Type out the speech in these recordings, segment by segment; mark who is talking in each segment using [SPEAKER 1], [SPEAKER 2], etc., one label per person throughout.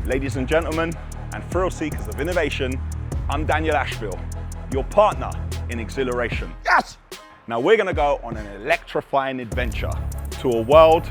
[SPEAKER 1] Ladies and gentlemen, and thrill seekers of innovation, I'm Daniel Ashville, your partner in exhilaration. Yes! Now we're gonna go on an electrifying adventure to a world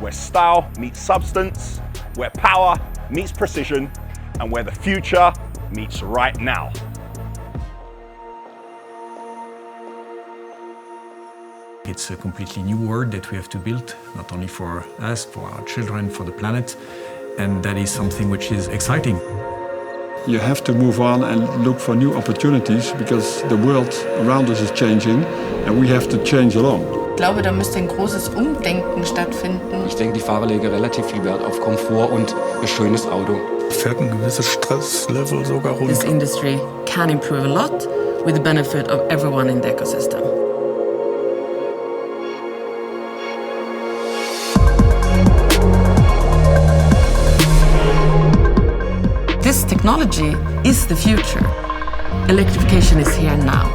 [SPEAKER 1] where style meets substance, where power meets precision, and where the future meets right now.
[SPEAKER 2] It's a completely new world that we have to build, not only for us, for our children, for the planet, and that is something which is exciting.
[SPEAKER 3] You have to move on and look for new opportunities because the world around us is changing and we have to change along.
[SPEAKER 4] Ich glaube, da müsste ein großes Umdenken stattfinden.
[SPEAKER 5] Ich denke, die Fahrer legen relativ viel Wert auf Komfort und ein schönes Auto.
[SPEAKER 6] Fährt ein gewisses Stresslevel sogar runter.
[SPEAKER 4] This industry can improve a lot with the benefit of everyone in the ecosystem. This technology is the future. Electrification is here now.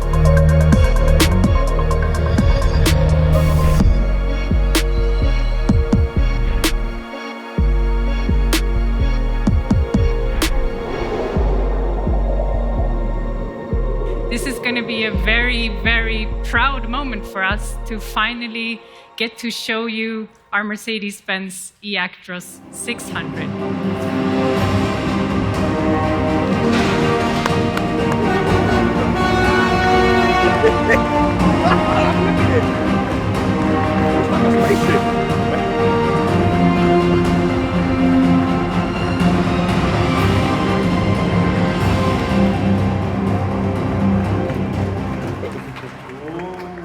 [SPEAKER 7] This is going to be a very, very proud moment for us to finally get to show you our Mercedes-Benz eActros 600.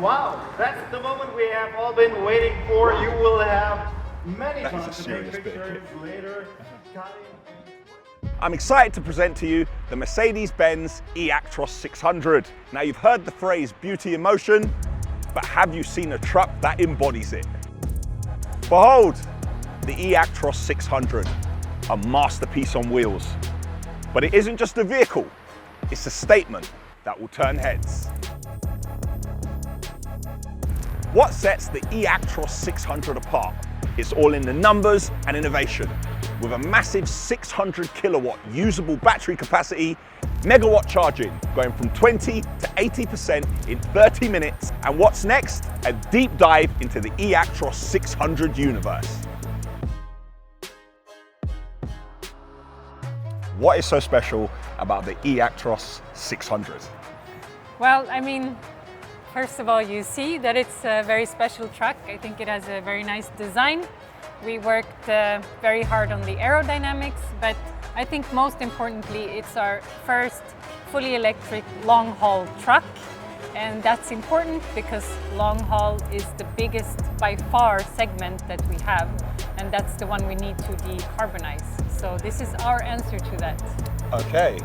[SPEAKER 8] Wow, that's the moment we have all been waiting for. You will have many pictures later.
[SPEAKER 1] I'm excited to present to you the Mercedes-Benz eActros 600. Now you've heard the phrase beauty in motion, but have you seen a truck that embodies it? Behold, the eActros 600, a masterpiece on wheels. But it isn't just a vehicle, it's a statement that will turn heads. What sets the eActros 600 apart? It's all in the numbers and innovation. With a massive 600 kilowatt usable battery capacity, megawatt charging going from 20 to 80% in 30 minutes. And what's next? A deep dive into the eActros 600 universe. What is so special about the eActros 600?
[SPEAKER 7] Well, I mean, first of all, you see that it's a very special truck. I think it has a very nice design. We worked very hard on the aerodynamics, but I think most importantly, it's our first fully electric long-haul truck. And that's important because long-haul is the biggest, by far, segment that we have. And that's the one we need to decarbonize. So this is our answer to that.
[SPEAKER 1] Okay,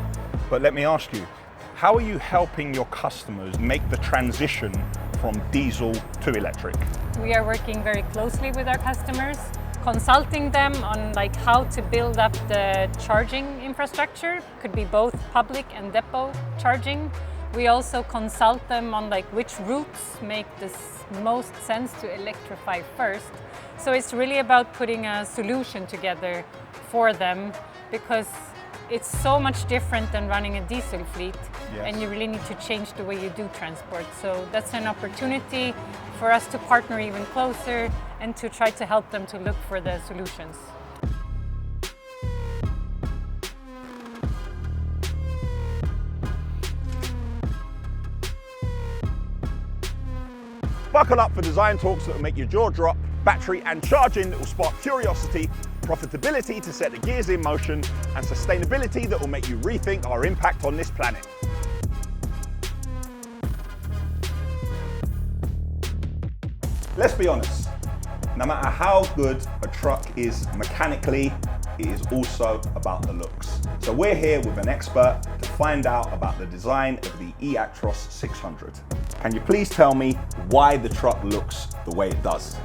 [SPEAKER 1] but let me ask you, how are you helping your customers make the transition from diesel to electric?
[SPEAKER 7] We are working very closely with our customers, consulting them on how to build up the charging infrastructure. Could be both public and depot charging. We also consult them on which routes make the most sense to electrify first. So it's really about putting a solution together for them because it's so much different than running a diesel fleet. Yes. And you really need to change the way you do transport. So that's an opportunity for us to partner even closer and to try to help them to look for the solutions.
[SPEAKER 1] Buckle up for design talks that will make your jaw drop, battery and charging that will spark curiosity, profitability to set the gears in motion, and sustainability that will make you rethink our impact on this planet. Let's be honest, no matter how good a truck is mechanically, it is also about the looks. So we're here with an expert to find out about the design of the eActros 600. Can you please tell me why the truck looks the way it does?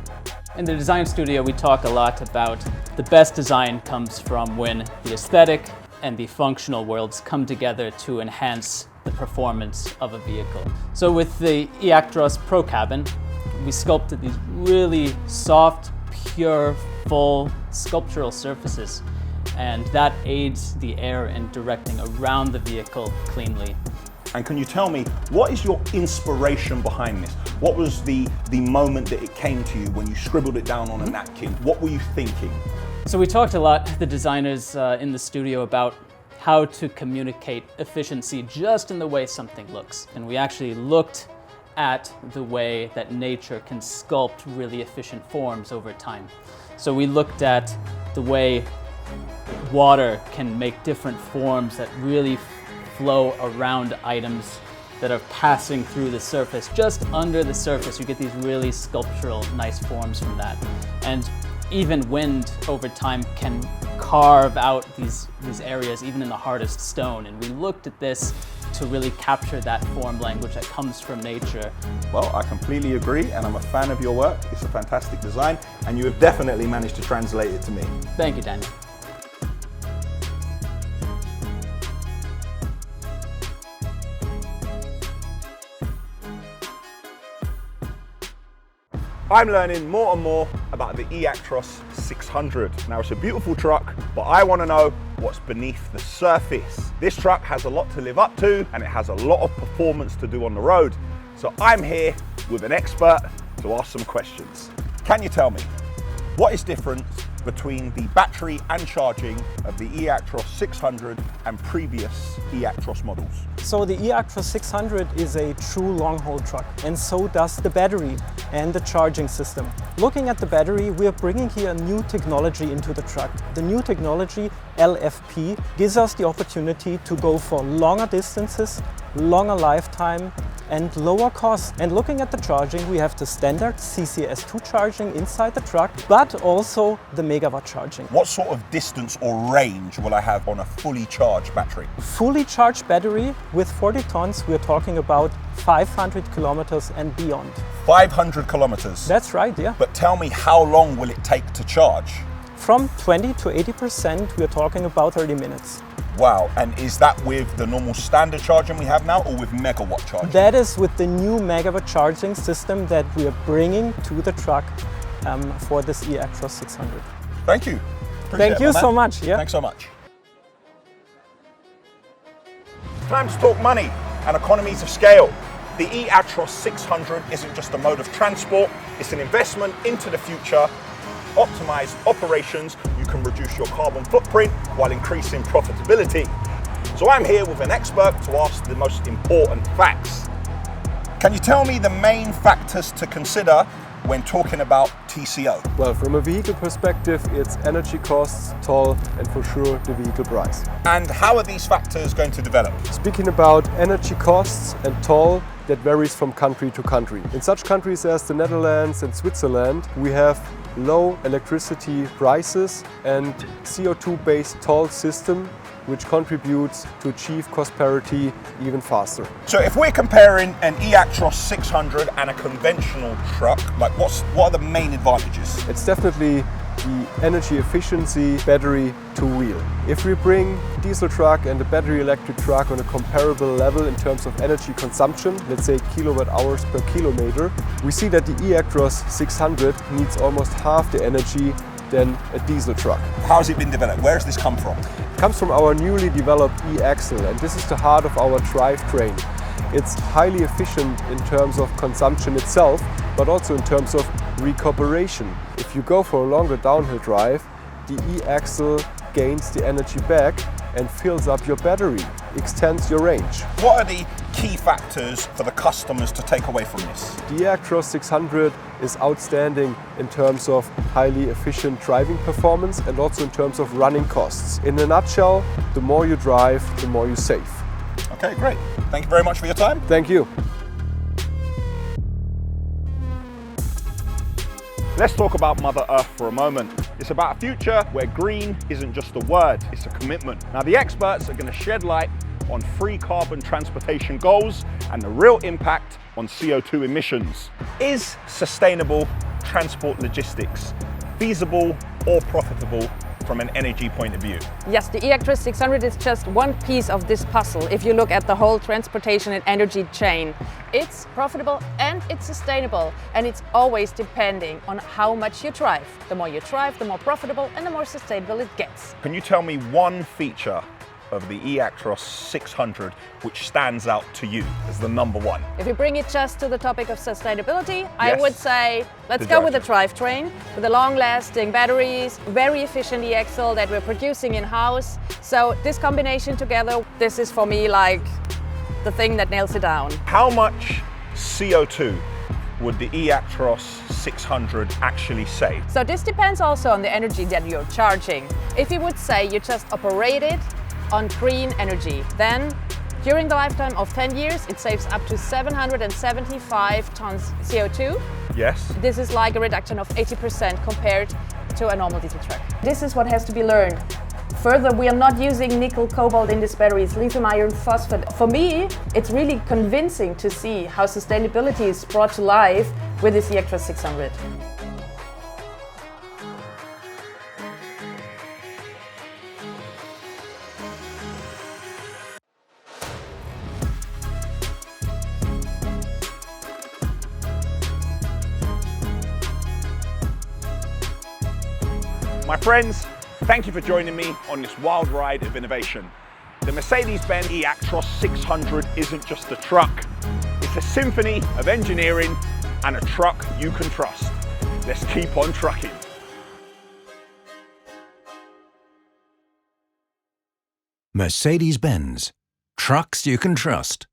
[SPEAKER 9] In the design studio, we talk a lot about the best design comes from when the aesthetic and the functional worlds come together to enhance the performance of a vehicle. So with the eActros Pro Cabin, we sculpted these really soft, pure, full sculptural surfaces. and that aids the air in directing around the vehicle cleanly.
[SPEAKER 1] And can you tell me, what is your inspiration behind this? What was the moment that it came to you when you scribbled it down on a napkin? What were you thinking?
[SPEAKER 9] So we talked a lot, the designers in the studio, about how to communicate efficiency just in the way something looks. And we actually looked at the way that nature can sculpt really efficient forms over time. So we looked at the way water can make different forms that really flow around items that are passing through the surface. Just under the surface, you get these really sculptural, nice forms from that. And even wind over time can carve out these areas, even in the hardest stone. And we looked at this to really capture that form language that comes from nature.
[SPEAKER 1] Well, I completely agree, and I'm a fan of your work. It's a fantastic design, and you have definitely managed to translate it to me.
[SPEAKER 9] Thank you, Daniel.
[SPEAKER 1] I'm learning more and more about the eActros 600. Now, it's a beautiful truck, but I want to know what's beneath the surface. This truck has a lot to live up to, and it has a lot of performance to do on the road. So I'm here with an expert to ask some questions. Can you tell me, what is different between the battery and charging of the eActros 600 and previous eActros models?
[SPEAKER 10] So the eActros 600 is a true long-haul truck, and so does the battery and the charging system. Looking at the battery, we are bringing here a new technology into the truck. The new technology, LFP, gives us the opportunity to go for longer distances, longer lifetime, and lower cost. And looking at the charging, we have the standard CCS2 charging inside the truck, but also the megawatt charging.
[SPEAKER 1] What sort of distance or range will I have on a fully charged battery?
[SPEAKER 10] Fully charged battery with 40 tons, we're talking about 500 kilometers and beyond.
[SPEAKER 1] 500 kilometers?
[SPEAKER 10] That's right, yeah.
[SPEAKER 1] But tell me, how long will it take to charge?
[SPEAKER 10] From 20 to 80%, we're talking about 30 minutes.
[SPEAKER 1] Wow, and is that with the normal standard charging we have now, or with megawatt charging?
[SPEAKER 10] That is with the new megawatt charging system that we are bringing to the truck for this eActros 600.
[SPEAKER 1] Thank you.
[SPEAKER 10] Thank you so much. Yeah.
[SPEAKER 1] Thanks so much. Time to talk money and economies of scale. The eActros 600 isn't just a mode of transport, it's an investment into the future. Optimized operations, you can reduce your carbon footprint while increasing profitability. So I'm here with an expert to ask the most important facts. Can you tell me the main factors to consider when talking about TCO?
[SPEAKER 11] Well, from a vehicle perspective, it's energy costs, toll, and for sure the vehicle price.
[SPEAKER 1] And how are these factors going to develop?
[SPEAKER 11] Speaking about energy costs and toll, that varies from country to country. In such countries as the Netherlands and Switzerland, we have low electricity prices and CO2-based toll system, which contributes to achieve cost parity even faster.
[SPEAKER 1] So if we're comparing an eActros 600 and a conventional truck, like what are the main advantages?
[SPEAKER 11] It's definitely the energy efficiency battery to wheel. If we bring diesel truck and a battery electric truck on a comparable level in terms of energy consumption, let's say kilowatt hours per kilometer, we see that the eActros 600 needs almost half the energy than a diesel truck.
[SPEAKER 1] How has it been developed? Where has this come from?
[SPEAKER 11] It comes from our newly developed e-axle, and this is the heart of our drivetrain. It's highly efficient in terms of consumption itself, but also in terms of recuperation. If you go for a longer downhill drive, the e-axle gains the energy back and fills up your battery, extends your range.
[SPEAKER 1] What are the key factors for the customers to take away from this?
[SPEAKER 11] The eActros 600 is outstanding in terms of highly efficient driving performance and also in terms of running costs. In a nutshell, the more you drive, the more you save.
[SPEAKER 1] Okay, great. Thank you very much for your time.
[SPEAKER 11] Thank you.
[SPEAKER 1] Let's talk about Mother Earth for a moment. It's about a future where green isn't just a word, it's a commitment. Now, the experts are going to shed light on free carbon transportation goals and the real impact on CO2 emissions. Is sustainable transport logistics feasible or profitable from an energy point of view.
[SPEAKER 12] Yes, the eActros 600 is just one piece of this puzzle if you look at the whole transportation and energy chain. It's profitable and it's sustainable, and it's always depending on how much you drive. The more you drive, the more profitable and the more sustainable it gets.
[SPEAKER 1] Can you tell me one feature of the eActros 600 which stands out to you as the number one?
[SPEAKER 12] If you bring it just to the topic of sustainability,
[SPEAKER 1] Yes.
[SPEAKER 12] I would say let's go with the drivetrain, with the long-lasting batteries, very efficient e-axle that we're producing in-house. So this combination together, this is for me like the thing that nails it down.
[SPEAKER 1] How much CO2 would the eActros 600 actually save?
[SPEAKER 12] So this depends also on the energy that you're charging. If you would say you just operate it on green energy, then during the lifetime of 10 years, it saves up to 775 tons CO2.
[SPEAKER 1] Yes.
[SPEAKER 12] This is like a reduction of 80% compared to a normal diesel truck. This is what has to be learned. Further, we are not using nickel, cobalt in this battery, it's lithium iron phosphate. For me, it's really convincing to see how sustainability is brought to life with this eActros 600.
[SPEAKER 1] My friends, thank you for joining me on this wild ride of innovation. The Mercedes-Benz eActros 600 isn't just a truck. It's a symphony of engineering and a truck you can trust. Let's keep on trucking.
[SPEAKER 13] Mercedes-Benz. Trucks you can trust.